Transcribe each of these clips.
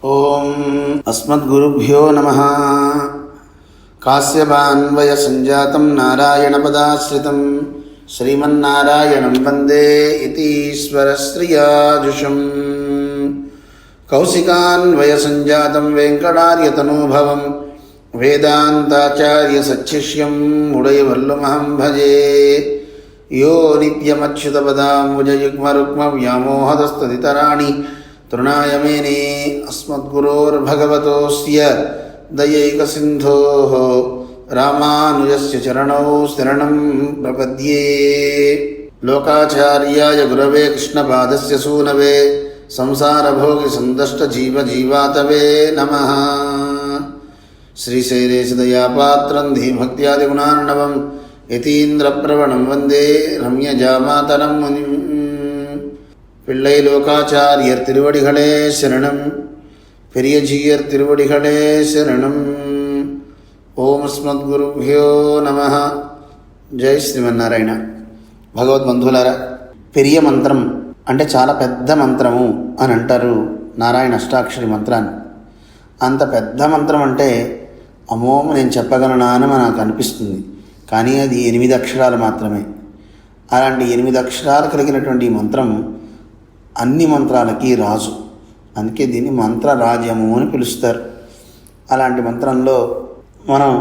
ఓం అస్మద్గురుభ్యో నమః. కాశ్యపాన్వయ సంజాతం నారాయణపదాశ్రితం శ్రీమన్నారాయణం వందే ఇతీశ్వరశ్రియాజుషం. కౌశికాన్వయ సంజాతం వెంకటార్యతనూభవం వేదాంతాచార్య సచ్చిష్యం ఉడయవల్లుమహం భజే. యో నిత్యమచ్యుతపదాంబుజయుగ్మరుగ్మవ్యామోహదస్తదితరాణి తృణాయ మేనే. అస్మద్గురోర్భగవతోస్య దయైకసింధోః రామానుజస్య చరణౌ శరణం ప్రపద్యే. లోకాచార్యాయ గురవే కృష్ణపాదస్య సూనవే సంసారభోగి సందష్టజీవజీవాతవే నమః. శ్రీశైలేశదయాపాత్రం ధీభక్త్యాదిగుణార్ణవం యతీంద్రప్రవణం వందే రమ్యజామాతరం మునిం. பிள்ளை லோகாச்சாரியர் திருவடிகளே சரணம். பெரியஜீயர் திருவடிகளே శరణం. ఓం అస్మద్గురుభ్యో నమః. జై శ్రీమన్నారాయణ. భగవద్బంధువులారా, పెరియ మంత్రం అంటే చాలా పెద్ద మంత్రము అని అంటారు నారాయణ అష్టాక్షరి మంత్రాన్ని. అంత పెద్ద మంత్రం అంటే అమ్మో నేను చెప్పగలనా అని నాకు అనిపిస్తుంది. కానీ అది 8 అక్షరాలు మాత్రమే. అలాంటి 8 అక్షరాలు కలిగినటువంటి ఈ మంత్రం అన్ని మంత్రాలకి రాజు. అందుకే దీన్ని మంత్రరాజ్యము అని పిలుస్తారు. అలాంటి మంత్రంలో మనం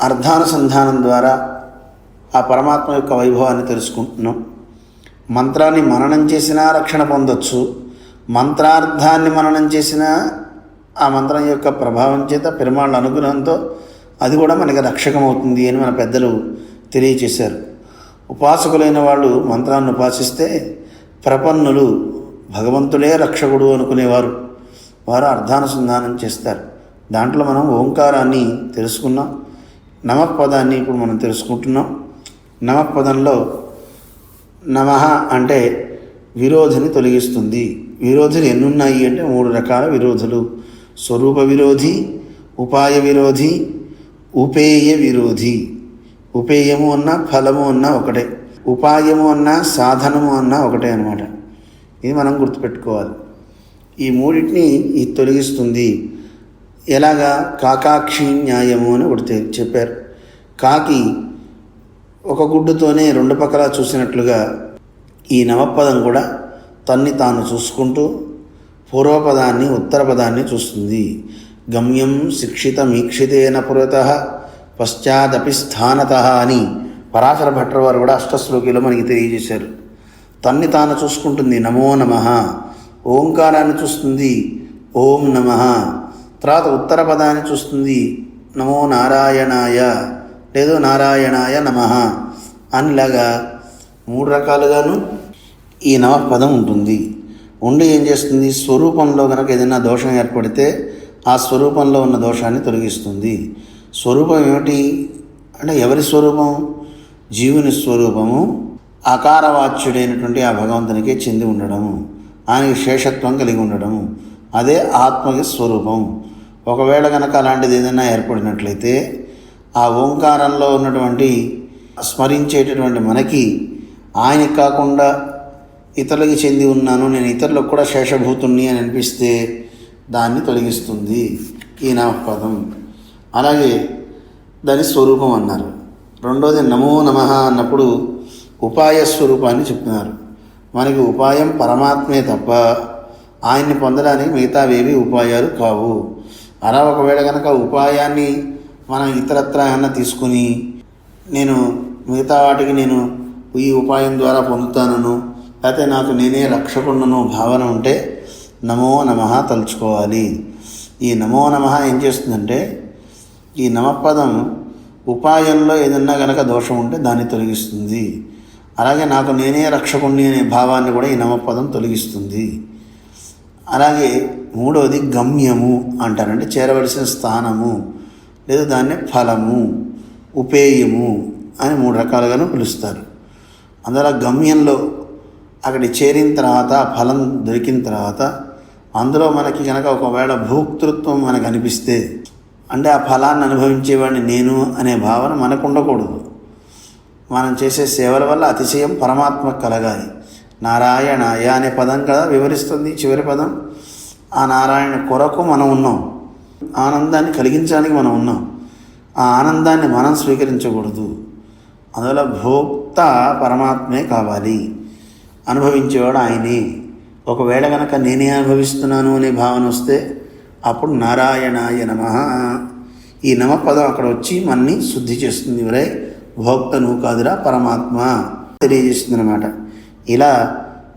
అర్థానుసంధానం ద్వారా ఆ పరమాత్మ యొక్క వైభవాన్ని తెలుసుకుంటున్నాం. మంత్రాన్ని మననం చేసినా రక్షణ పొందొచ్చు, మంత్రార్థాన్ని మననం చేసినా ఆ మంత్రం యొక్క ప్రభావం చేత పెరుమాళ్ళ అనుగ్రహంతో అది కూడా మనకి రక్షకమవుతుంది అని మన పెద్దలు తెలియచేశారు. ఉపాసకులైన వాళ్ళు మంత్రాన్ని ఉపాసిస్తే ప్రపన్నులు భగవంతుడే రక్షకుడు అనుకునేవారు. వారు అర్థానుసంధానం చేస్తారు. దాంట్లో మనం ఓంకారాన్ని తెలుసుకున్నాం. నమఃపదాన్ని ఇప్పుడు మనం తెలుసుకుంటున్నాం. నమఃపదంలో నమః అంటే విరోధిని తొలగిస్తుంది. విరోధులు ఎన్నున్నాయి అంటే 3 రకాల విరోధులు: స్వరూప విరోధి, ఉపాయ విరోధి, ఉపేయ విరోధి. ఉపేయము అన్నా ఫలము అన్నా ఒకటే, ఉపాయము అన్నా సాధనము అన్నా ఒకటే అన్నమాట. ఇది మనం గుర్తుపెట్టుకోవాలి. ఈ మూడింటిని ఇది తొలగిస్తుంది. ఎలాగా? కాకాక్షి న్యాయము అని ఒకటి చెప్పారు. కాకి ఒక గుడ్డుతోనే 2 పక్కలా చూసినట్లుగా ఈ నవపదం కూడా తన్ని తాను చూసుకుంటూ పూర్వపదాన్ని ఉత్తరపదాన్ని చూస్తుంది. గమ్యం శిక్షితమీక్షితేన పురతః పశ్చాదపి స్థానతః అని పరాశర భట్టర్ వారు కూడా అష్టశ్లోకిలో మనకి తెలియజేశారు. తన్ని తాను చూసుకుంటుంది నమో నమః. ఓంకారాన్ని చూస్తుంది ఓం నమః. తర్వాత ఉత్తర పదాన్ని చూస్తుంది నమో నారాయణాయ లేదో నారాయణాయ నమః అనిలాగా 3 రకాలుగాను ఈ నవపదం ఉంటుంది. ఉండి ఏం చేస్తుంది? స్వరూపంలో కనుక ఏదైనా దోషం ఏర్పడితే ఆ స్వరూపంలో ఉన్న దోషాన్ని తొలగిస్తుంది. స్వరూపం ఏమిటి అంటే ఎవరి స్వరూపం? జీవుని స్వరూపము ఆకారవాచ్యుడైనటువంటి ఆ భగవంతునికే చెంది ఉండడము, ఆయనకి శేషత్వం కలిగి ఉండడము, అదే ఆత్మకి స్వరూపం. ఒకవేళ కనుక అలాంటిది ఏదైనా ఏర్పడినట్లయితే ఆ ఓంకారంలో ఉన్నటువంటి స్మరించేటటువంటి మనకి ఆయనకి కాకుండా ఇతరులకి చెంది ఉన్నాను, నేను ఇతరులకు కూడా శేషభూతుణ్ణి అని అనిపిస్తే దాన్ని తొలగిస్తుంది ఈ నవపదం. అలాగే దాని స్వరూపం అన్నారు. రెండోది నమో నమః అన్నప్పుడు ఉపాయ స్వరూపాన్ని చెప్తున్నారు. మనకి ఉపాయం పరమాత్మే తప్ప ఆయన్ని పొందడానికి మిగతావేవి ఉపాయాలు కావు. అలా ఒకవేళ కనుక ఉపాయాన్ని మనం ఇతరత్ర ఏమన్నా తీసుకుని నేను మిగతా వాటికి నేను ఈ ఉపాయం ద్వారా పొందుతానను, లేకపోతే నాకు నేనే రక్షకుడును భావన ఉంటే నమో నమః తలుచుకోవాలి. ఈ నమో నమః ఏం చేస్తుందంటే ఈ నమపదం ఉపాయంలో ఏదన్నా కనుక దోషం ఉంటే దాన్ని తొలగిస్తుంది. అలాగే నాకు నేనే రక్షకుణ్ణి అనే భావాన్ని కూడా ఈ నమపదం తొలగిస్తుంది. అలాగే మూడవది గమ్యము అంటారంటే చేరవలసిన స్థానము, లేదా దాన్ని ఫలము, ఉపేయము అని 3 రకాలుగాను పిలుస్తారు. అందువల్ల గమ్యంలో అక్కడి చేరిన తర్వాత ఫలం దొరికిన తర్వాత అందులో మనకి కనుక ఒకవేళ భోక్తృత్వం మనకు అనిపిస్తే అంటే ఆ ఫలాన్ని అనుభవించేవాడిని నేను అనే భావన మనకు ఉండకూడదు. మనం చేసే సేవల వల్ల అతిశయం పరమాత్మకు కలగాలి. నారాయణాయ అనే పదం కదా వివరిస్తుంది చివరి పదం. ఆ నారాయణ కొరకు మనం ఉన్నాం, ఆనందాన్ని కలిగించడానికి మనం ఉన్నాం. ఆ ఆనందాన్ని మనం స్వీకరించకూడదు. అందువల్ల భోక్త పరమాత్మే కావాలి, అనుభవించేవాడు ఆయనే. ఒకవేళ కనుక నేనే అనుభవిస్తున్నాను అనే భావన వస్తే అప్పుడు నారాయణాయ నమః ఈ నమపదం అక్కడ వచ్చి మనని శుద్ధి చేస్తుంది. వరే భోక్త నువ్వు కాదురా పరమాత్మ తెలియజేస్తుంది అనమాట. ఇలా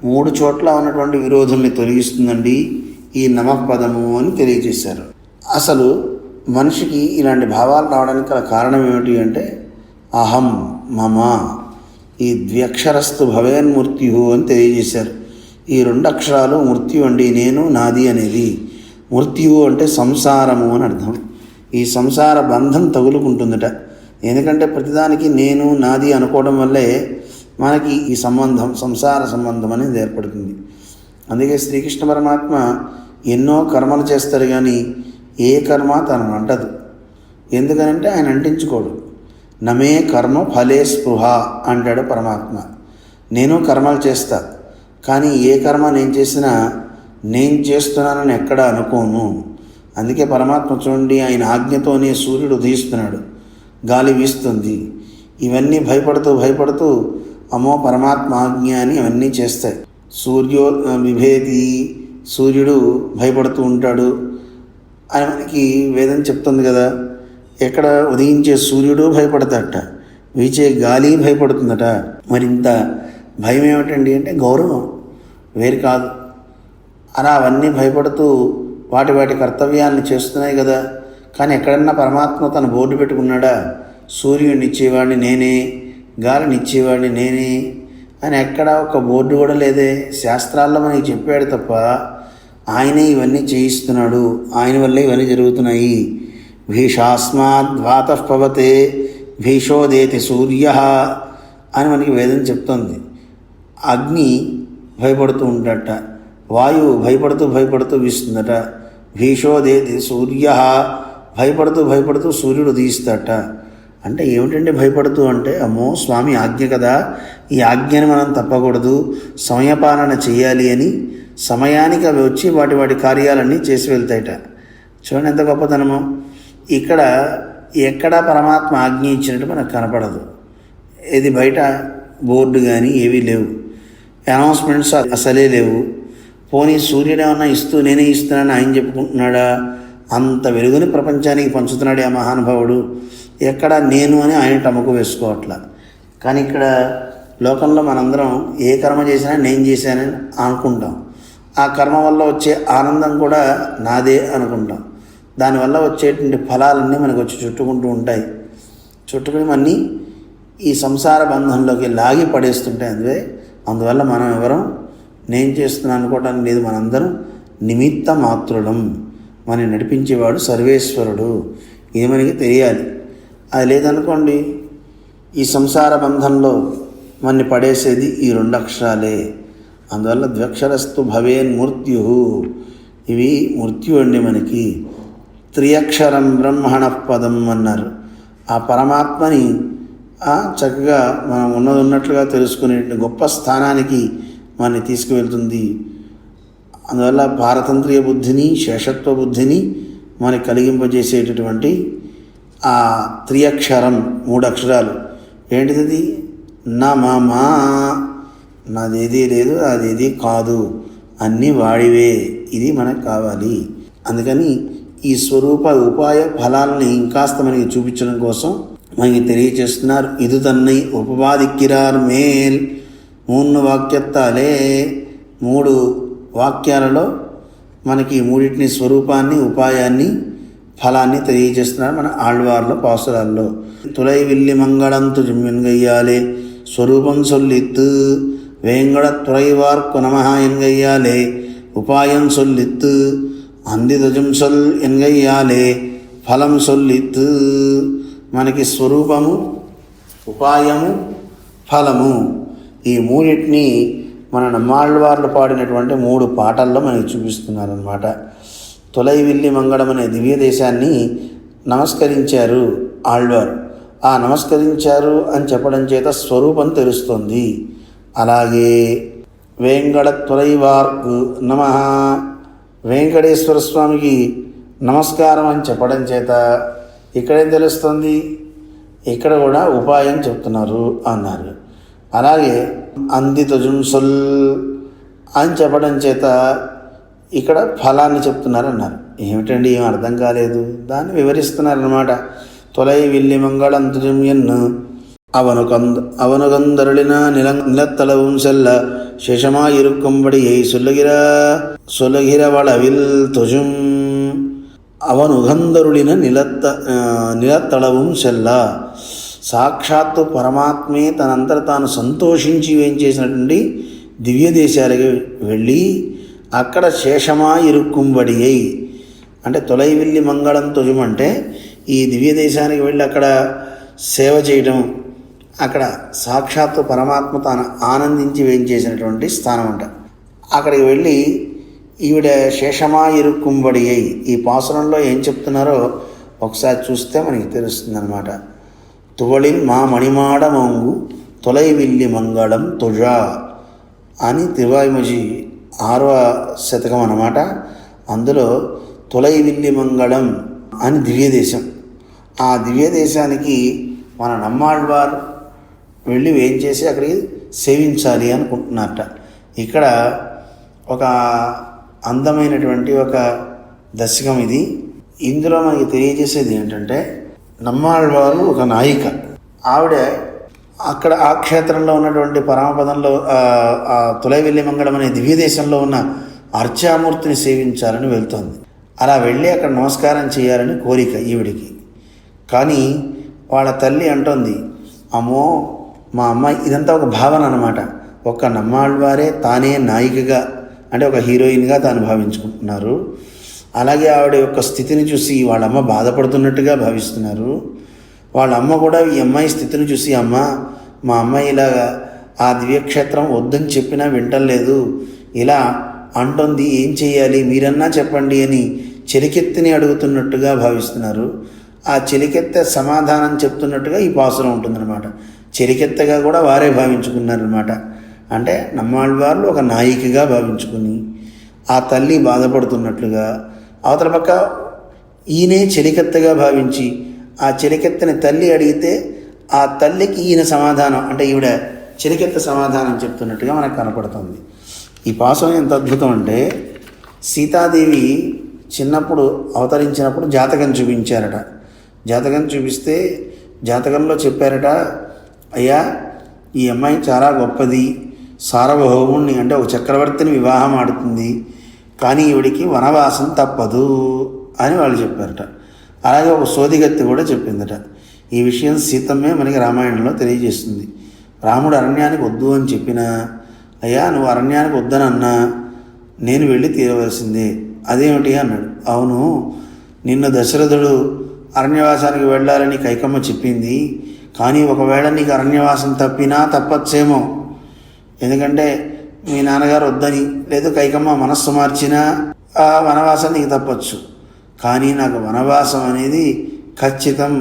3 చోట్ల ఉన్నటువంటి విరోధుల్ని తొలగిస్తుందండి ఈ నమపదము అని తెలియజేశారు. అసలు మనిషికి ఇలాంటి భావాలు రావడానికి గల కారణం ఏమిటి అంటే అహం మమ ఈ ద్వ్యక్షరస్తు భవేన్మృత్యు అని తెలియజేశారు. ఈ 2 అక్షరాలు మృత్యు అండి, నేను నాది అనేది. మృత్యువు అంటే సంసారము అని అర్థం. ఈ సంసార బంధం తగులుకుంటుందట. ఎందుకంటే ప్రతిదానికి నేను నాది అనుకోవడం వల్లే మనకి ఈ సంబంధం, సంసార సంబంధం అనేది ఏర్పడుతుంది. అందుకే శ్రీకృష్ణ పరమాత్మ ఎన్నో కర్మలు చేస్తారు, కానీ ఏ కర్మ తనను అంటదు. ఎందుకనంటే ఆయన అంటించుకోడు. నమే కర్మ ఫలే స్పృహ అంటాడు పరమాత్మ. నేను కర్మలు చేస్తా, కానీ ఏ కర్మ నేను చేసినా నేను చేస్తున్నానని ఎక్కడ అనుకోను. అందుకే పరమాత్మ చూడండి, ఆయన ఆజ్ఞతోనే సూర్యుడు ఉదయిస్తున్నాడు, గాలి వీస్తుంది. ఇవన్నీ భయపడుతూ అమ్మో పరమాత్మ ఆజ్ఞ అని అవన్నీ చేస్తాయి. సూర్యో విభేది, సూర్యుడు భయపడుతూ ఉంటాడు అని మనకి వేదం చెప్తుంది కదా. ఎక్కడ ఉదయించే సూర్యుడు భయపడతాడట, వీచే గాలి భయపడుతుందట. మరింత భయం ఏమిటండి అంటే గౌరవం, వేరు కాదు. అలా అవన్నీ భయపడుతూ వాటి కర్తవ్యాలను చేస్తున్నాయి కదా. కానీ ఎక్కడన్నా పరమాత్మ తన బోర్డు పెట్టుకున్నాడా? సూర్యుడిని ఇచ్చేవాడిని నేనే, గాలిని ఇచ్చేవాడిని నేనే అని ఎక్కడ ఒక బోర్డు కూడా లేదే. శాస్త్రాల్లో మనకి చెప్పాడు తప్ప ఆయనే ఇవన్నీ చేయిస్తున్నాడు, ఆయన వల్లే ఇవన్నీ జరుగుతున్నాయి. భీషాస్మాద్వాతః పవతే భీషోదేతి సూర్య అని మనకి వేదం చెప్తోంది. అగ్ని భయపడుతూ ఉంటాడట, వాయువు భయపడుతూ వీస్తుందట. భీషోదేతి సూర్య భయపడుతూ సూర్యుడు ఉదయిస్తాడట. అంటే ఏమిటండి భయపడుతూ అంటే, అమ్మో స్వామి ఆజ్ఞ కదా, ఈ ఆజ్ఞని మనం తప్పకూడదు, సమయపాలన చేయాలి అని సమయానికి అవి వచ్చి వాటి కార్యాలన్నీ చేసి వెళ్తాయట. చూడండి ఎంత గొప్పతనమో. ఇక్కడ ఎక్కడా పరమాత్మ ఆజ్ఞ ఇచ్చినట్టు మనకు కనపడదు. ఇది బయట బోర్డు కానీ ఏవీ లేవు, అనౌన్స్మెంట్స్ అసలే లేవు. పోనీ సూర్యుడు ఏమన్నా ఇస్తూ నేనే ఇస్తున్నానని ఆయన చెప్పుకుంటున్నాడా? అంత వెలుగుని ప్రపంచానికి పంచుతున్నాడు ఆ మహానుభావుడు. ఎక్కడ నేను అని ఆయన టమకు వేసుకోవట్లా. కానీ ఇక్కడ లోకంలో మనందరం ఏ కర్మ చేసినా నేను చేశానని అనుకుంటాం. ఆ కర్మ వల్ల వచ్చే ఆనందం కూడా నాదే అనుకుంటాం. దానివల్ల వచ్చేటువంటి ఫలాలన్నీ మనకు వచ్చి చుట్టుకుంటూ ఉంటాయి. చుట్టుకుని మన్ని ఈ సంసార బంధంలోకి లాగి పడేస్తుంటాయి. అందువల్ల మనం ఎవరం నేను చేస్తున్నాను అనుకోవడానికి లేదు. మనందరం నిమిత్త మాత్రులం. మనని నడిపించేవాడు సర్వేశ్వరుడు, ఇది మనకి తెలియాలి. అది లేదనుకోండి, ఈ సంసార బంధంలో మనని పడేసేది ఈ 2 అక్షరాలే. అందువల్ల ద్వ్యక్షరస్తు భవేన్ మృత్యు, ఇవి మృత్యు అండి మనకి. 3 అక్షరం బ్రహ్మణ పదం అన్నారు. ఆ పరమాత్మని చక్కగా మనం ఉన్నట్లుగా తెలుసుకునే గొప్ప స్థానానికి మనని తీసుకువెళ్తుంది. అందువల్ల పారతంత్ర్య బుద్ధిని, శేషత్వ బుద్ధిని మనకి కలిగింపజేసేటటువంటి ఆ 3 అక్షరం, 3 అక్షరాలు ఏంటిది? నా మామా, నాదేదీ లేదు, అదేది కాదు, అన్నీ వాడివే, ఇది మనకు కావాలి. అందుకని ఈ స్వరూప ఉపాయ ఫలాలని ఇంకాస్త మనకి చూపించడం కోసం మనకి తెలియచేస్తున్నారు. ఇది తన్నై ఉపవాదిక్కిరార్ మేల్ 3 వాక్యత్తాలే. 3 వాక్యాలలో మనకి 3 స్వరూపాన్ని, ఉపాయాన్ని, ఫలాన్ని తెలియజేస్తున్నారు మన ఆళ్వార్ల పాసురాల్లో. తులై విల్లి మంగళంతు ఎన్గయ్యాలే స్వరూపం సొల్లిత్తు వేంగడ తురైవార్కు నమః ఎన్గయ్యాలే ఉపాయం సొల్లిత్తు అందిదజం సొల్ ఎన్గయ్యాలే ఫలం సొల్లిత్తు. మనకి స్వరూపము, ఉపాయము, ఫలము, ఈ 3 మన నమ్మాళ్ళవార్లు పాడినటువంటి 3 పాటల్లో మనకి చూపిస్తున్నారన్నమాట. తొలై విల్లి మంగళం అనే దివ్య దేశాన్ని నమస్కరించారు ఆళ్వారు. ఆ నమస్కరించారు అని చెప్పడం చేత స్వరూపం తెలుస్తుంది. అలాగే వేంగడ తురైవార్కు నమః, వెంకటేశ్వర స్వామికి నమస్కారం అని చెప్పడం చేత ఇక్కడేం తెలుస్తుంది, ఇక్కడ కూడా ఉపాయం చెప్తున్నారు అన్నారు. అలాగే అందితజుంసల్ అని చెప్పడం చేత ఇక్కడ ఫలాన్ని చెప్తున్నారు అన్నారు. ఏమిటండి, ఏం అర్థం కాలేదు, దాన్ని వివరిస్తున్నారన్నమాట. తొలై విల్లి మంగళంతుజం ఎన్ను அவனுகந்தருளின நிலத்தளவும் செல்ல சேஷமாயிருக்கும்படியை சொல்லுகிறவளவில் தொஜும் అవనుగంధరుడిన నిలత్తళవం సెల్ల. సాక్షాత్తు పరమాత్మే తనంతట తాను సంతోషించి ఏం చేసినటువంటి దివ్య దేశాలకి వెళ్ళి అక్కడ శేషమా ఇరుక్కుంబడి అయి, అంటే తొలైవిల్లి మంగళం తుజం అంటే ఈ దివ్య దేశానికి వెళ్ళి అక్కడ సేవ చేయడం, అక్కడ సాక్షాత్తు పరమాత్మ తాను ఆనందించి వేయించేసినటువంటి స్థానం అంట. అక్కడికి వెళ్ళి ఈవిడ శేషమా ఇరుక్కుంబడి అయి ఈ పాసురంలో ఏం చెప్తున్నారో ఒకసారి చూస్తే మనకి తెలుస్తుంది అన్నమాట. తువళిన్ మా మణిమాడ మంగు తొలైవిల్లి మంగళం తుజా అని తిరువాయిమజి 6వ శతకం అన్నమాట. అందులో తొలైవిల్లి మంగళం అని దివ్యదేశం. ఆ దివ్యదేశానికి మన నమ్మాళ్వారు వెళ్ళి ఏం చేసి అక్కడికి సేవించాలి అనుకుంటున్నారట. ఇక్కడ ఒక అందమైనటువంటి ఒక దశకం ఇది. ఇందులో మనకి తెలియజేసేది ఏంటంటే, నమ్మాళ్వారు ఒక నాయిక. ఆవిడ అక్కడ ఆ క్షేత్రంలో ఉన్నటువంటి పరమపదంలో తొలైవిల్లి మంగళం అనే దివ్యదేశంలో ఉన్న అర్చామూర్తిని సేవించాలని వెళ్తోంది. అలా వెళ్ళి అక్కడ నమస్కారం చేయాలని కోరిక ఈవిడికి. కానీ వాళ్ళ తల్లి అంటోంది, అమ్మో మా అమ్మాయి, ఇదంతా ఒక భావన అన్నమాట. ఒక్క నమ్మాళ్వారే తానే నాయికగా, అంటే ఒక హీరోయిన్గా తాను భావించుకుంటున్నారు. అలాగే ఆవిడ యొక్క స్థితిని చూసి వాళ్ళమ్మ బాధపడుతున్నట్టుగా భావిస్తున్నారు. వాళ్ళ అమ్మ కూడా ఈ అమ్మాయి స్థితిని చూసి, అమ్మ మా అమ్మాయి ఇలాగా ఆ దివ్యక్షేత్రం వద్దని చెప్పినా వింటలేదు, ఇలా అంటోంది, ఏం చేయాలి మీరన్నా చెప్పండి అని చెలికెత్తిని అడుగుతున్నట్టుగా భావిస్తున్నారు. ఆ చెలికెత్త సమాధానం చెప్తున్నట్టుగా ఈ పాసురం ఉంటుందన్నమాట. చెలికెత్తగా కూడా వారే భావించుకున్నారన్నమాట. అంటే నమ్మాళ్వార్లు ఒక నాయికగా భావించుకుని ఆ తల్లి బాధపడుతున్నట్లుగా, అవతల పక్క ఈయనే చెలికెత్తగా భావించి ఆ చెలికెత్తని తల్లి అడిగితే ఆ తల్లికి ఈయన సమాధానం, అంటే ఈవిడ చెలికెత్త సమాధానం చెప్తున్నట్టుగా మనకు కనపడుతుంది. ఈ పాసురం ఎంత అద్భుతం అంటే, సీతాదేవి చిన్నప్పుడు అవతరించినప్పుడు జాతకం చూపించారట. జాతకం చూపిస్తే జాతకంలో చెప్పారట, అయ్యా ఈ అమ్మాయి చాలా గొప్పది, సార్వభౌముణ్ణి అంటే ఒక చక్రవర్తిని వివాహం ఆడుతుంది, కానీ ఈవిడికి వనవాసం తప్పదు అని వాళ్ళు చెప్పారట. అలాగే ఒక సోదిగత్తి కూడా చెప్పిందట. ఈ విషయం సీతమ్మే మనకి రామాయణంలో తెలియజేస్తుంది. రాముడు అరణ్యానికి వద్దు అని చెప్పినా, అయ్యా నువ్వు అరణ్యానికి వద్దనన్నా నేను వెళ్ళి తీరవలసిందే. అదేమిటి అన్నాడు. అవును, నిన్న దశరథుడు అరణ్యవాసానికి వెళ్ళాలని కైకమ్మ చెప్పింది, కానీ ఒకవేళ నీకు అరణ్యవాసం తప్పినా తప్పచ్చేమో, ఎందుకంటే మీ నాన్నగారు వద్దని లేదు కైకమ్మ మనస్సు మార్చినా ఆ వనవాసం నీకు తప్పచ్చు, కానీ నాకు వనవాసం అనేది ఖచ్చితం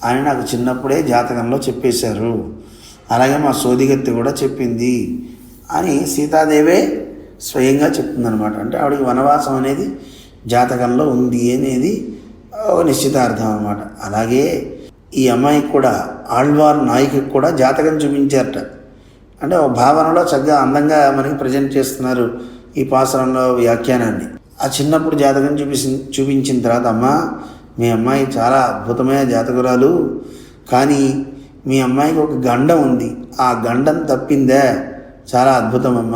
అని నాకు చిన్నప్పుడే జాతకంలో చెప్పేశారు. అలాగే మా సోదిగత్తి కూడా చెప్పింది అని సీతాదేవే స్వయంగా చెప్తుందనమాట. అంటే ఆవిడకి వనవాసం అనేది జాతకంలో ఉంది అనేది ఒక నిశ్చితార్థం అన్నమాట. అలాగే ఈ అమ్మాయికి కూడా ఆళ్వార్ నాయికకి కూడా జాతకం చూపించారట. అంటే ఒక భావనలో చక్కగా అందంగా మనకి ప్రజెంట్ చేస్తున్నారు ఈ పాసురంలో వ్యాఖ్యానాన్ని. ఆ చిన్నప్పుడు జాతకం చూపించిన తర్వాత, అమ్మ మీ అమ్మాయి చాలా అద్భుతమైన జాతకురాలు, కానీ మీ అమ్మాయికి ఒక గండం ఉంది, ఆ గండం తప్పిందే, చాలా అద్భుతం అమ్మ.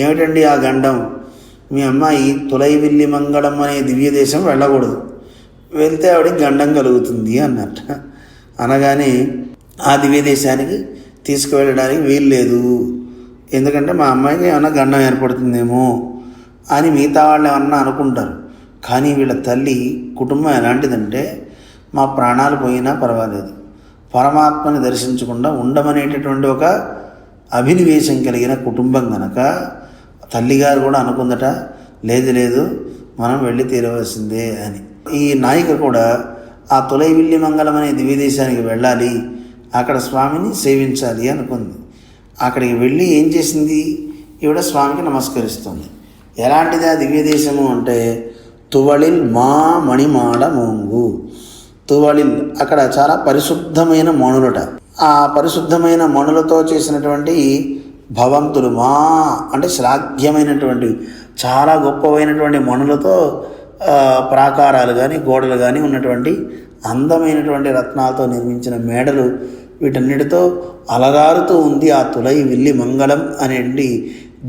ఏమిటండి ఆ గండం? మీ అమ్మాయి తొలైవిల్లి మంగళం అనే దివ్యదేశం వెళ్ళకూడదు, వెళ్తే ఆవిడకి గండం కలుగుతుంది అన్నట్ట. అనగానే ఆ దివ్యదేశానికి తీసుకువెళ్ళడానికి వీలు లేదు, ఎందుకంటే మా అమ్మాయికి ఏమన్నా గండం ఏర్పడుతుందేమో అని మిగతా వాళ్ళు ఏమన్నా అనుకుంటారు. కానీ వీళ్ళ తల్లి కుటుంబం ఎలాంటిదంటే, మా ప్రాణాలు పోయినా పర్వాలేదు, పరమాత్మని దర్శించకుండా ఉండమనేటటువంటి ఒక అభినివేశం కలిగిన కుటుంబం కనుక తల్లిగారు కూడా అనుకుందట, లేదు లేదు మనం వెళ్ళి తీరవలసిందే అని. ఈ నాయిక కూడా ఆ తొలైవిల్లి మంగళం అనే దివ్యదేశానికి వెళ్ళాలి, అక్కడ స్వామిని సేవించాలి అనుకుంది. అక్కడికి వెళ్ళి ఏం చేసింది, ఈవిడ స్వామికి నమస్కరిస్తుంది. ఎలాంటిది ఆ దివ్య దేశము అంటే తువళిల్ మా మణిమాడ మోంగు. తువళిల్ అక్కడ చాలా పరిశుద్ధమైన మణులట. ఆ పరిశుద్ధమైన మణులతో చేసినటువంటి భవంతులు, మా అంటే శ్లాఘ్యమైనటువంటి చాలా గొప్పవైనటువంటి మణులతో ప్రాకారాలు కానీ గోడలు కానీ ఉన్నటువంటి అందమైనటువంటి రత్నాలతో నిర్మించిన మేడలు, వీటన్నిటితో అలరారుతూ ఉంది ఆ తులై విల్లి మంగళం అనేటువంటి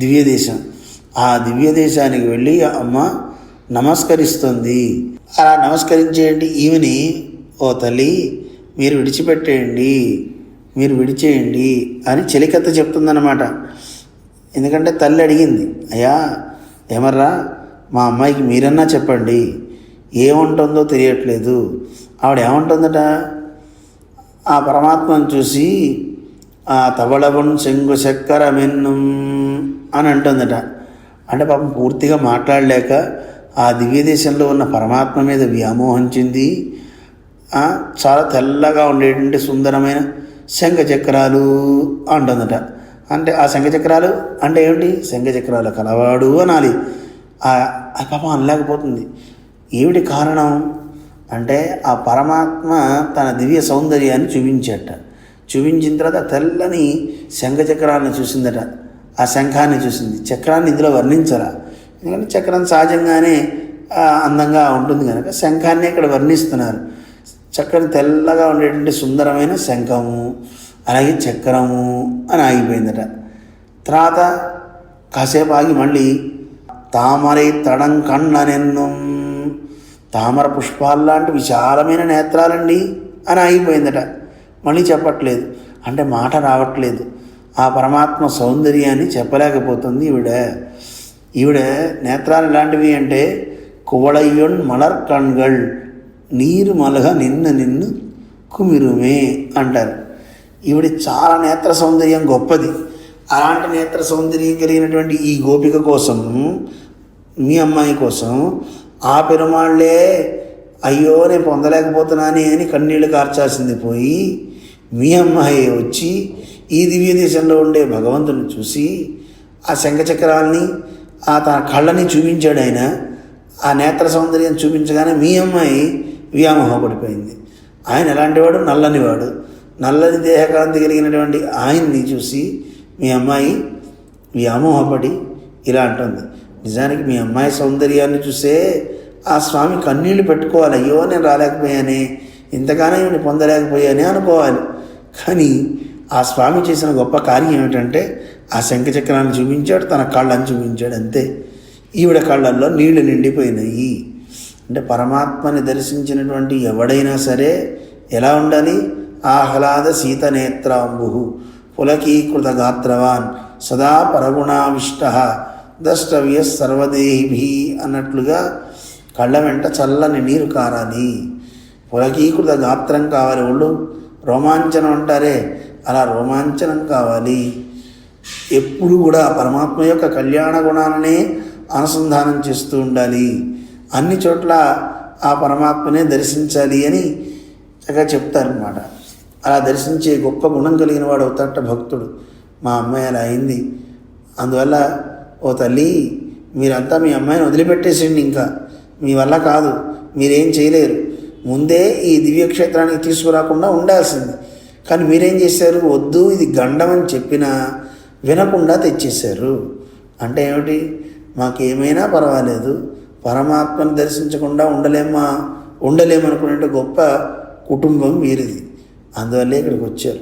దివ్యదేశం. ఆ దివ్యదేశానికి వెళ్ళి అమ్మ నమస్కరిస్తుంది. అలా నమస్కరించేయండి ఈమెని, ఓ తల్లి మీరు విడిచిపెట్టేయండి, మీరు విడిచేయండి అని చెలికత్త చెప్తుందన్నమాట. ఎందుకంటే తల్లి అడిగింది, అయ్యా ఏమర్రా మా అమ్మాయికి మీరన్నా చెప్పండి, ఏముంటుందో తెలియట్లేదు. ఆవిడ ఏముంటుందట, ఆ పరమాత్మను చూసి ఆ తవళవన్ శంగు చక్కెర మెన్నం అని అంటుందట. అంటే పాపం పూర్తిగా మాట్లాడలేక ఆ దివ్యదేశంలో ఉన్న పరమాత్మ మీద వ్యామోహించింది. చాలా తెల్లగా ఉండేటువంటి సుందరమైన శంఖచక్రాలు అంటుందట. అంటే ఆ శంఖచక్రాలు అంటే ఏమిటి, శంఖచక్రాలు కలవాడు అనాలి. పాపం అనలేకపోతుంది. ఏమిటి కారణం అంటే ఆ పరమాత్మ తన దివ్య సౌందర్యాన్ని చూపించట. చూపించిన తర్వాత తెల్లని శంఖచక్రాలను చూసిందట. ఆ శంఖాన్ని చూసింది, చక్రాన్ని ఇందులో వర్ణించరా, ఎందుకంటే చక్రం సహజంగానే అందంగా ఉంటుంది కనుక శంఖాన్ని ఇక్కడ వర్ణిస్తున్నారు. చక్రం తెల్లగా ఉండేటువంటి సుందరమైన శంఖము, అలాగే చక్రము అని ఆగిపోయిందట. తర్వాత కాసేపు ఆగి మళ్ళీ తామరై తడం కన్ననెన్నం, తామర పుష్పాల్లాంటి విశాలమైన నేత్రాలండి అని ఆగిపోయిందట. మళ్ళీ చెప్పట్లేదు, అంటే మాట రావట్లేదు. ఆ పరమాత్మ సౌందర్యాన్ని చెప్పలేకపోతుంది ఈవిడ నేత్రాలు ఎలాంటివి అంటే కువళయ్యొన్ మలర్ కణ్గళ్ నీరు మలగ నిన్ను కుమిరుమే అంటారు. ఈవిడ చాలా నేత్ర సౌందర్యం గొప్పది. అలాంటి నేత్ర సౌందర్యం కలిగినటువంటి ఈ గోపిక కోసం, మీ అమ్మాయి కోసం ఆ పెరుమాళ్లే అయ్యో నేను పొందలేకపోతున్నానే అని కన్నీళ్లు కార్చాల్సింది పోయి, మీ అమ్మాయి వచ్చి ఈ దివ్య దేశంలో ఉండే భగవంతుని చూసి ఆ శంఖచక్రాలని తన కళ్ళని చూపించాడు ఆయన. ఆ నేత్ర సౌందర్యం చూపించగానే మీ అమ్మాయి వ్యామోహపడిపోయింది. ఆయన ఎలాంటివాడు, నల్లనివాడు. నల్లని దేహకాంతి కలిగినటువంటి ఆయన్ని చూసి మీ అమ్మాయి వ్యామోహపడి ఇలా అంటుంది. నిజానికి మీ అమ్మాయి సౌందర్యాన్ని చూసే ఆ స్వామి కన్నీళ్లు పెట్టుకోవాలి, అయ్యో నేను రాలేకపోయానే, ఇంతగానో ఈయన పొందలేకపోయానే అనుకోవాలి. కానీ ఆ స్వామి చేసిన గొప్ప కార్యం ఏమిటంటే ఆ శంఖచక్రాన్ని చూపించాడు, తన కళ్ళని చూపించాడు, అంతే. ఈవిడ కళ్ళల్లో నీళ్లు నిండిపోయినాయి. అంటే పరమాత్మని దర్శించినటువంటి ఎవడైనా సరే ఎలా ఉండాలి, ఆహ్లాద శీతనేత్రాంబు పులకీకృత గాత్రవాన్ సదా పరగుణావిష్ట ద్రష్టవ్య సర్వదేహి అన్నట్లుగా కళ్ళ వెంట చల్లని నీరు కారాలి. పులకీకృత గాత్రం కావాలి, ఒళ్ళు రోమాంచనం అంటారే అలా రోమాంచనం కావాలి. ఎప్పుడు కూడా పరమాత్మ యొక్క కళ్యాణ గుణాలనే అనుసంధానం చేస్తూ ఉండాలి. అన్ని చోట్ల ఆ పరమాత్మనే దర్శించాలి అని చక్కగా చెప్తారనమాట. అలా దర్శించే గొప్ప గుణం కలిగిన వాడు అవుతాట భక్తుడు. మా అమ్మాయి అలా అయింది. అందువల్ల ఓ తల్లి మీరంతా మీ అమ్మాయిని వదిలిపెట్టేసేయండి, ఇంకా మీ వల్ల కాదు, మీరేం చేయలేరు. ముందే ఈ దివ్యక్షేత్రానికి తీసుకురాకుండా ఉండాల్సింది. కానీ మీరేం చేశారు, వద్దు ఇది గండం అని చెప్పినా వినకుండా తెచ్చేశారు. అంటే ఏమిటి, మాకేమైనా పర్వాలేదు, పరమాత్మను దర్శించకుండా ఉండలేమనుకునే గొప్ప కుటుంబం వీరిది. అందువల్లే ఇక్కడికి వచ్చారు.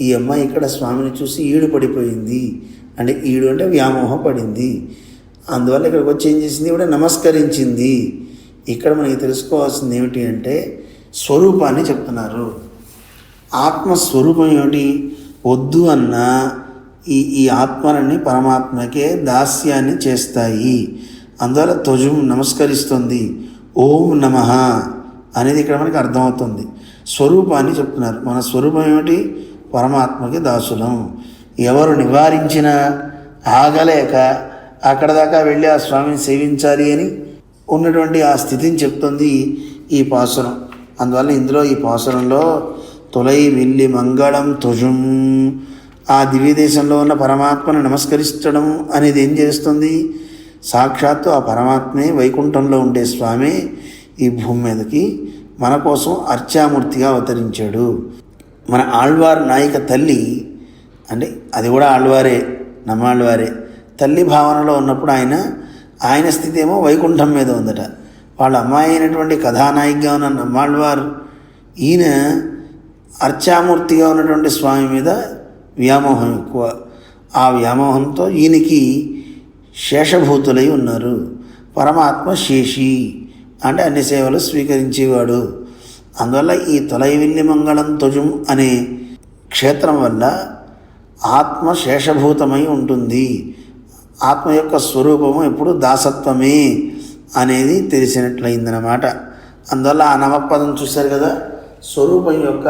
ఈ అమ్మాయి ఇక్కడ స్వామిని చూసి ఈడు పడిపోయింది. అంటే ఈడు అంటే వ్యామోహపడింది. అందువల్ల ఇక్కడికి వచ్చి ఏం చేసింది, ఇవిడ నమస్కరించింది. ఇక్కడ మనకి తెలుసుకోవాల్సింది ఏమిటి అంటే స్వరూపాన్ని చెప్తున్నారు. ఆత్మస్వరూపం ఏమిటి, వద్దు అన్న ఈ ఆత్మలన్నీ పరమాత్మకే దాస్యాన్ని చేస్తాయి. అందువల్ల త్వజం నమస్కరిస్తుంది. ఓం నమః అనేది ఇక్కడ మనకి అర్థమవుతుంది. స్వరూపాన్ని చెప్తున్నారు. మన స్వరూపం ఏమిటి, పరమాత్మకి దాసులం. ఎవరు నివారించినా ఆగలేక అక్కడ దాకా వెళ్ళి ఆ స్వామిని సేవించాలి అని ఉన్నటువంటి ఆ స్థితిని చెప్తుంది ఈ పాసురం. అందువల్ల ఇందులో ఈ పాసురంలో తొలై విల్లి మంగళం తుజుం, ఆ దివ్యదేశంలో ఉన్న పరమాత్మను నమస్కరించడం అనేది ఏం చేస్తుంది, సాక్షాత్తు ఆ పరమాత్మే వైకుంఠంలో ఉండే స్వామి ఈ భూమి మీదకి మన కోసం అర్చామూర్తిగా అవతరించాడు. మన ఆళ్వార్ నాయిక తల్లి అంటే అది కూడా ఆళ్వారే, నమ్మాళ్వారే. తల్లి భావనలో ఉన్నప్పుడు ఆయన స్థితి ఏమో వైకుంఠం మీద ఉందట. వాళ్ళ అమ్మాయి అయినటువంటి కథానాయికగా ఉన్న నమ్మాళ్వార్ ఈయన అర్చామూర్తిగా ఉన్నటువంటి స్వామి మీద వ్యామోహం ఎక్కువ. ఆ వ్యామోహంతో ఈయనకి శేషభూతులై ఉన్నారు. పరమాత్మ శేషి అంటే అన్ని సేవలు స్వీకరించేవాడు. అందువల్ల ఈ తొలైవిల్లి మంగళం తుజుం అనే క్షేత్రం వల్ల ఆత్మ శేషభూతమై ఉంటుంది. ఆత్మ యొక్క స్వరూపము ఎప్పుడు దాసత్వమే అనేది తెలిసినట్లయిందనమాట. అందువల్ల ఆ నమపదం చూశారు కదా, స్వరూపం యొక్క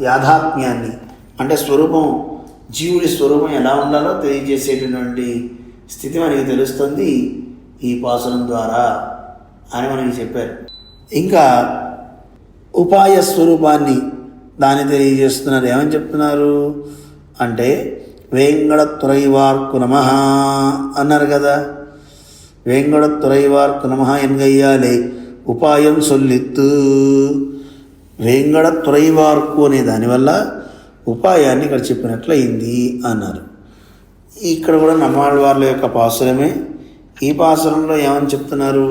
యాథాత్మ్యాన్ని అంటే స్వరూపం, జీవుడి స్వరూపం ఎలా ఉండాలో తెలియజేసేటటువంటి స్థితి మనకి తెలుస్తుంది ఈ పాసురం ద్వారా అని మనకి చెప్పారు. ఇంకా ఉపాయ స్వరూపాన్ని దాన్ని తెలియజేస్తున్నారు. ఏమని చెప్తున్నారు అంటే వేంగళత్తురైవార్కు నమః అన్నారు కదా. వేంగళత్తురైవార్కు నమః ఎన్గయ్యాలే ఉపాయం సొల్లిత్తు. వేంగళత్తురైవార్కు అనే దానివల్ల ఉపాయాన్ని ఇక్కడ చెప్పినట్లయింది అన్నారు. ఇక్కడ కూడా నమ్మాళ్వార్ల యొక్క పాసురమే. ఈ పాసురంలో ఏమని చెప్తున్నారు,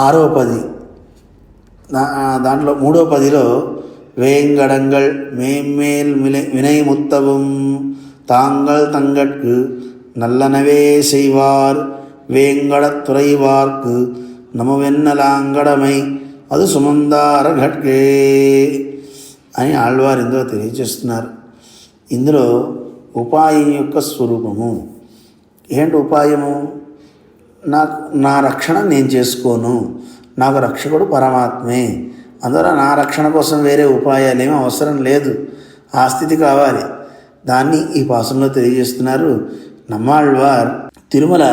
6వ పది దాంట్లో 3వ పదిలో వేంగడంగల్ మేమ్మేల్ వినయముత్తవం தாங்கள் தங்கட்கு நல்லனவே செய்வார் வேங்கடத்துறைவார்க்கு నమవెన్నలాంగడమై అది సుమందార ఘట్కే అని ఆళ్వారు ఇందులో తెలియజేస్తున్నారు. ఇందులో ఉపాయం యొక్క స్వరూపము ఏంటి? ఉపాయము నా రక్షణ నేను చేసుకోను, నాకు రక్షకుడు పరమాత్మే. అందువల్ల నా రక్షణ కోసం వేరే ఉపాయాలు ఏమీ అవసరం లేదు, ఆ స్థితి కావాలి. దాన్ని ఈ పాసంలో తెలియజేస్తున్నారు. నమ్మాళ్వార్ తిరుమల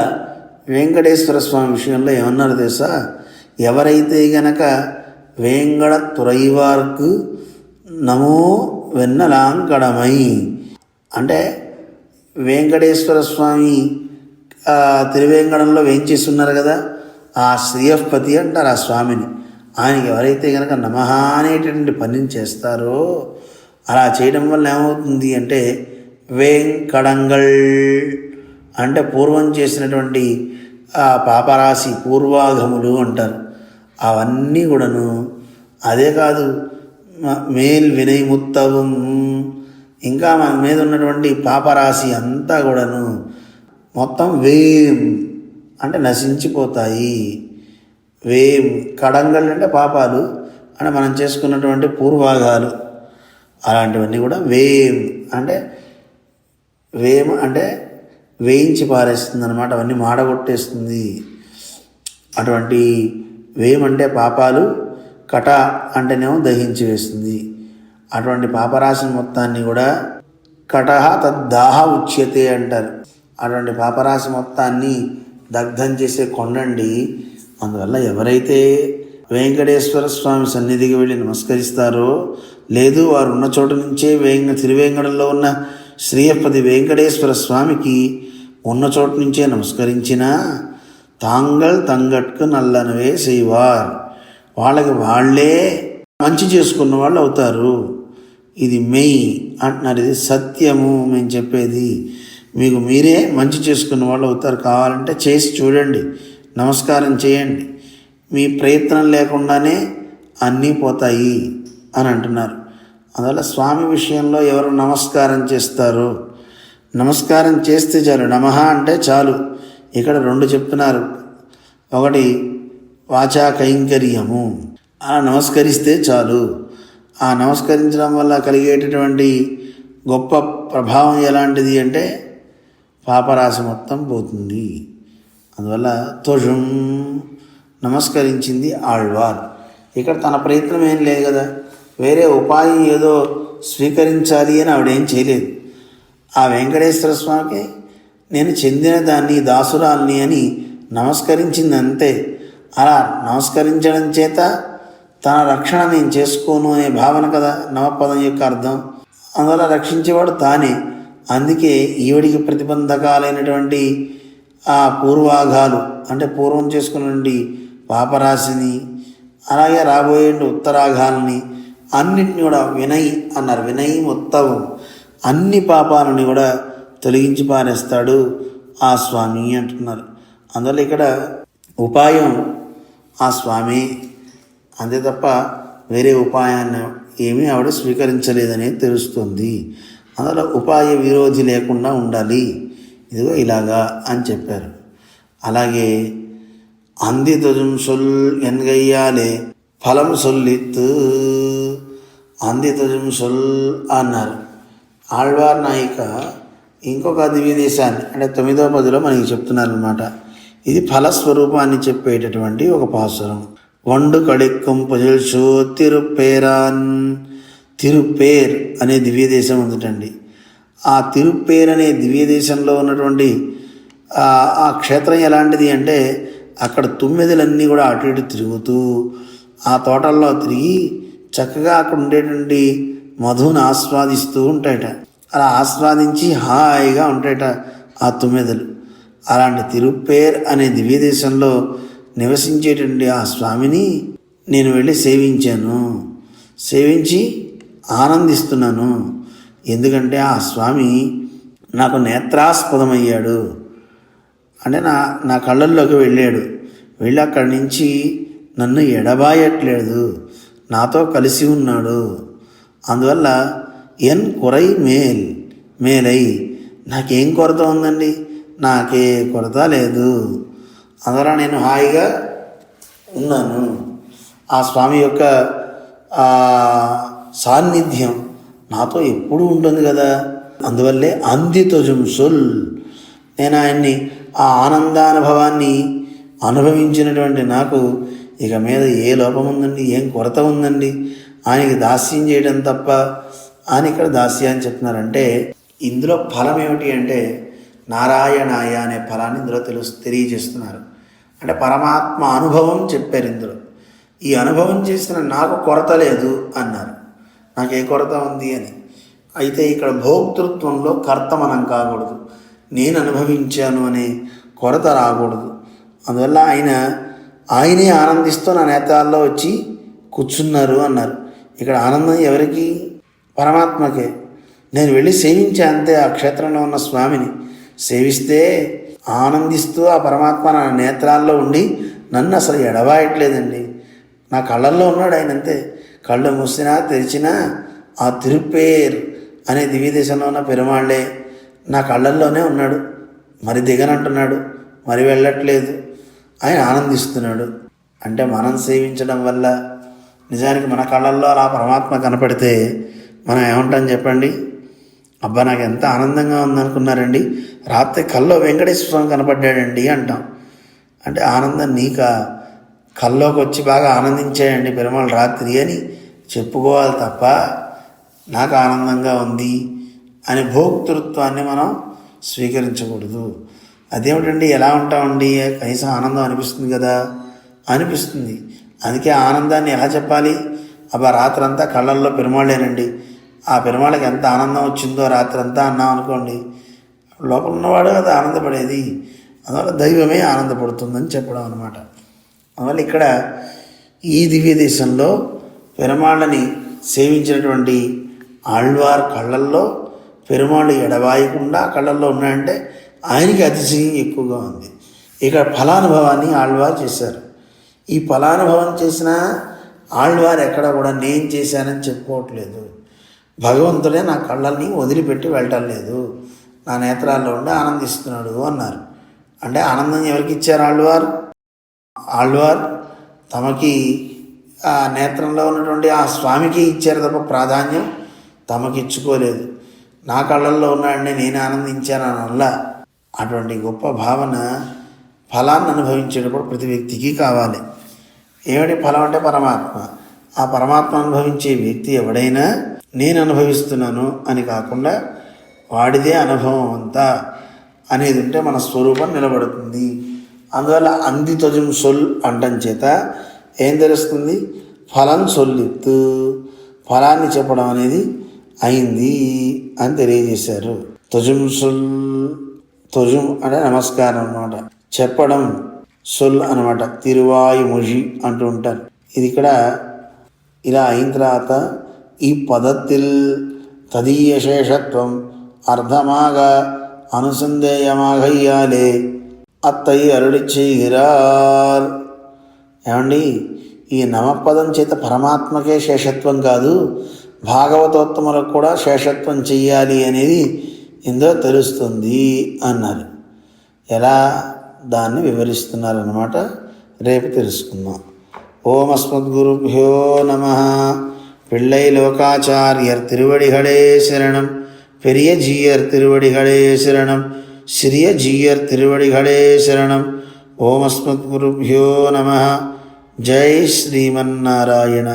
వెంకటేశ్వర స్వామి విషయంలో ఏమన్నారు తెలుసా? ఎవరైతే గనక వేంగళత్తురైవార్కు నమో వెన్నలాంకడమై అంటే వెంకటేశ్వర స్వామి తిరువేంగడంలో వేయించేస్తున్నారు కదా, ఆ శ్రీయపతి అంటారు ఆ స్వామిని. ఆయనకి ఎవరైతే కనుక నమః అనేటటువంటి పనిని చేస్తారో అలా చేయడం వల్ల ఏమవుతుంది అంటే వేంకడంగల్ అంటే పూర్వం చేసినటువంటి ఆ పాపరాశి పూర్వాగములు అంటారు, అవన్నీ కూడాను. అదే కాదు మేల్ వినయముత్తవం ఇంకా మన మీద ఉన్నటువంటి పాపరాశి అంతా కూడాను మొత్తం వేం అంటే నశించిపోతాయి. వేం కడంగల్ అంటే పాపాలు అంటే మనం చేసుకున్నటువంటి పూర్వాగాలు, అలాంటివన్నీ కూడా వేం అంటే వేయించి పారేస్తుంది అనమాట, అవన్నీ మాడగొట్టేస్తుంది. అటువంటి వేమంటే పాపాలు, కట అంటేనేమో దహించి వేస్తుంది. అటువంటి పాపరాశి మొత్తాన్ని కూడా కటహ తద్దాహ ఉచ్యతే అంటారు. అటువంటి పాపరాశి మొత్తాన్ని దగ్ధం చేసే కొండండి. అందువల్ల ఎవరైతే వెంకటేశ్వర స్వామి సన్నిధికి వెళ్ళి నమస్కరిస్తారో, లేదు వారు ఉన్న చోటు నుంచే తిరువేంగడంలో ఉన్న శ్రీయపతి వెంకటేశ్వర స్వామికి ఉన్న చోటు నుంచే నమస్కరించినా తాంగల్ తంగట్కు నల్లనవే செய்வார், వాళ్ళకి వాళ్ళే మంచి చేసుకున్న వాళ్ళు అవుతారు. ఇది మెయి అంటున్నారు, ఇది సత్యము మేము చెప్పేది. మీకు మీరే మంచి చేసుకున్న వాళ్ళు అవుతారు. కావాలంటే చేసి చూడండి, నమస్కారం చేయండి, మీ ప్రయత్నం లేకుండానే అన్నీ పోతాయి అని అంటున్నారు. అందువల్ల స్వామి విషయంలో ఎవరు నమస్కారం చేస్తారో, నమస్కారం చేస్తే చాలు, నమః అంటే చాలు. ఇక్కడ 2 చెప్తున్నారు. ఒకటి వాచా కైంకర్యము, ఆ నమస్కరిస్తే చాలు. ఆ నమస్కరించడం వల్ల కలిగేటటువంటి గొప్ప ప్రభావం ఎలాంటిది అంటే పాపరాశి మొత్తం పోతుంది. అందువల్ల తోషం నమస్కరించింది ఆళ్వార్. ఇక్కడ తన ప్రయత్నం ఏం లేదు కదా, వేరే ఉపాయం ఏదో స్వీకరించాలి అని ఆవిడేం చేయలేదు. ఆ వెంకటేశ్వర స్వామికి నేను చెందిన దాన్ని, దాసురాల్ని అని నమస్కరించింది అంతే. అలా నమస్కరించడం చేత తన రక్షణ నేను చేసుకోను అనే భావన కదా నవపదం యొక్క అర్థం. అందువల్ల రక్షించేవాడు తానే. అందుకే ఈవిడికి ప్రతిబంధకాలైనటువంటి ఆ పూర్వాఘాలు అంటే పూర్వం చేసుకున్నటువంటి పాపరాశిని, అలాగే రాబోయే ఉత్తరాఘాలని అన్నిటిని కూడా వినయ్ అన్నారు. వినయ్ మొత్తం అన్ని పాపాలని కూడా తొలగించి పారేస్తాడు ఆ స్వామి అంటున్నారు. అందువల్ల ఇక్కడ ఉపాయం ఆ స్వామి, అంతే తప్ప వేరే ఉపాయాన్ని ఏమీ ఆవిడ స్వీకరించలేదనేది తెలుస్తుంది. అందువల్ల ఉపాయ విరోధి లేకుండా ఉండాలి, ఇదిగో ఇలాగా అని చెప్పారు. అలాగే అంది తొజుం సొల్ ఎన్గయ్యాలే ఫలం సొల్లిత్తు, అంది తొజుం సొల్ అన్నారు. ఆళ్వార్ నాయిక ఇంకొక దివ్యదేశాన్ని అంటే 9వ పదిలో మనకి చెప్తున్నారనమాట. ఇది ఫలస్వరూపాన్ని చెప్పేటటువంటి ఒక పాసురం. వండు కడిక్కం పొజల్చో తిరుపేరాన్, తిరుపేర్ అనే దివ్యదేశం ఉందటండి. ఆ తిరుపేర్ అనే దివ్యదేశంలో ఉన్నటువంటి ఆ క్షేత్రం ఎలాంటిది అంటే అక్కడ తుమ్మెదలన్నీ కూడా అటు ఇటు తిరుగుతూ ఆ తోటల్లో తిరిగి చక్కగా అక్కడ ఉండేటువంటి మధుని ఆస్వాదిస్తూ ఉంటాయట. అలా ఆస్వాదించి హాయిగా ఉంటాయట ఆ తుమ్మెదలు. అలాంటి తిరుపేర్ అనే దివ్యదేశంలో నివసించేటువంటి ఆ స్వామిని నేను వెళ్ళి సేవించాను, సేవించి ఆనందిస్తున్నాను. ఎందుకంటే ఆ స్వామి నాకు నేత్రాస్పదమయ్యాడు, అంటే నా కళ్ళల్లోకి వెళ్ళాడు. వెళ్ళి అక్కడి నుంచి నన్ను ఎడబాయట్లేదు, నాతో కలిసి ఉన్నాడు. అందువల్ల ఎన్ కురై మేలై, నాకేం కొరత ఉందండి? నాకే కొరత లేదు. అందువల్ల నేను హాయిగా ఉన్నాను. ఆ స్వామి యొక్క సాన్నిధ్యం నాతో ఎప్పుడూ ఉంటుంది కదా. అందువల్లే అంది తొజుం సొల్, నేను ఆయన్ని ఆ ఆనందానుభవాన్ని అనుభవించినటువంటి నాకు ఇక మీద ఏ లోపం ఉందండి, ఏం కొరత ఉందండి? ఆయనకి దాస్యం చేయడం తప్ప. ఆయన ఇక్కడ దాస్యాన్ని చెప్తున్నారంటే ఇందులో ఫలం ఏమిటి అంటే నారాయణాయ అనే ఫలాన్ని ఇందులో తెలియజేస్తున్నారు. అంటే పరమాత్మ అనుభవం చెప్పారు ఇందులో. ఈ అనుభవం చేసిన నాకు కొరత లేదు అన్నారు. నాకు ఏ కొరత ఉంది అని. అయితే ఇక్కడ భోక్తృత్వంలో కర్త మనం కాకూడదు, నేను అనుభవించాను అనే కొరత రాకూడదు. అందువల్ల ఆయనే ఆనందిస్తూ నా నేత్రాల్లో వచ్చి కూర్చున్నారు అన్నారు. ఇక్కడ ఆనందం ఎవరికి? పరమాత్మకే. నేను వెళ్ళి సేవించా అంతే. ఆ క్షేత్రంలో ఉన్న స్వామిని సేవిస్తే ఆనందిస్తూ ఆ పరమాత్మ నా నేత్రాల్లో ఉండి నన్ను అసలు ఎడబాయట్లేదండి. నా కళ్ళల్లో ఉన్నాడు ఆయన అంతే. కళ్ళు మూసినా తెరిచినా ఆ తిరుపేర్ అనే దివ్యదేశంలో ఉన్న పెరుమాళ్ళే నా కళ్ళల్లోనే ఉన్నాడు. మరి దిగనంటున్నాడు, మరి వెళ్ళట్లేదు. ఆయన ఆనందిస్తున్నాడు. అంటే మనం సేవించడం వల్ల నిజానికి మన కళ్ళల్లో అలా పరమాత్మ కనపడితే మనం ఏమంటాం చెప్పండి? అబ్బా నాకు ఎంత ఆనందంగా ఉందనుకున్నారండి, రాత్రి కల్లో వెంకటేశ్వర స్వామి కనపడ్డాడండి అంటాం. అంటే ఆనందం నీకా? కల్లోకి వచ్చి బాగా ఆనందించాయండి పెరుమాళ్ రాత్రి అని చెప్పుకోవాలి తప్ప నాకు ఆనందంగా ఉంది అనే భోక్తృత్వాన్ని మనం స్వీకరించకూడదు. అదేమిటండి ఎలా ఉంటామండి, కనీసం ఆనందం అనిపిస్తుంది కదా, అనిపిస్తుంది. అందుకే ఆనందాన్ని ఎలా చెప్పాలి? అబ్బా రాత్రంతా కళ్ళల్లో పెరుమాళ్ళేనండి, ఆ పెరుమాళ్ళకి ఎంత ఆనందం వచ్చిందో రాత్రంతా అన్నాం అనుకోండి, లోపల ఉన్నవాడు కదా ఆనందపడేది. అందువల్ల దైవమే ఆనందపడుతుందని చెప్పడం అనమాట. అందువల్ల ఇక్కడ ఈ దివ్య దేశంలో పెరుమాళ్ళని సేవించినటువంటి ఆళ్వార్ కళ్ళల్లో పెరుమాళ్ళు ఎడబాయకుండా కళ్ళల్లో ఉన్నాయంటే ఆయనకి అతిశయం ఎక్కువగా ఉంది. ఇక్కడ ఫలానుభవాన్ని ఆళ్వార్ చేశారు. ఈ ఫలానుభవం చేసిన ఆళ్వార్ ఎక్కడ కూడా నేను చేశానని చెప్పుకోవట్లేదు. భగవంతుడే నా కళ్ళని వదిలిపెట్టి వెళ్ళటం లేదు, నా నేత్రాల్లో ఉండి ఆనందిస్తున్నాడు అన్నారు. అంటే ఆనందం ఎవరికి ఇచ్చారు? ఆళ్వార్ తమకి ఆ నేత్రంలో ఉన్నటువంటి ఆ స్వామికి ఇచ్చారు తప్ప ప్రాధాన్యం తమకి ఇచ్చుకోలేదు. నా కళ్ళల్లో ఉన్నాడని నేను ఆనందించాను అనల్లా. అటువంటి గొప్ప భావన ఫలాన్ని అనుభవించేటప్పుడు ప్రతి వ్యక్తికి కావాలి. ఏమిటి ఫలం అంటే పరమాత్మ. ఆ పరమాత్మ అనుభవించే వ్యక్తి ఎవడైనా నేను అనుభవిస్తున్నాను అని కాకుండా వాడిదే అనుభవం అంతా అనేది ఉంటే మన స్వరూపం నిలబడుతుంది. అందువల్ల అంది తొజుం సొల్ అంటం చేత ఏం తెలుస్తుంది? ఫలం సొల్లిత్తు, ఫలాన్ని చెప్పడం అనేది అయింది అని తెలియజేశారు. తొజుం సొల్ తుజుం అంటే నమస్కారం అనమాట. చెప్పడం సొల్ అనమాట. తిరువాయుమొഴി అంటూ ఉంటారు. ఇది ఇక్కడ ఇలా అయిన తర్వాత ఈ పదத்தில் తదీయ శేషత్వం అర్థమాగ అనుసంధేయమాగయ్యాలే అత్తై అరుడి చేయగిరార్. ఏమండి, ఈ నమపదం చేత పరమాత్మకే శేషత్వం కాదు, భాగవతోత్తములకు కూడా శేషత్వం చెయ్యాలి అనేది ఇందులో తెలుస్తుంది అన్నారు. ఎలా దాన్ని వివరిస్తున్నారన్నమాట. రేపు తెలుసుకుందాం. ఓం అస్మద్గురుభ్యో నమః. పిళ్ళై లోకాచార్యర్ తిరువడిகளே శరణం. பெரிய ஜீயர் திருவடிகளே சரணம். சிறிய ஜீயர் திருவடிகளே சரணம். ஓம் அஸ்மத் குருப்யோ நமः. ஜெய் ஸ்ரீமன்னாராயண.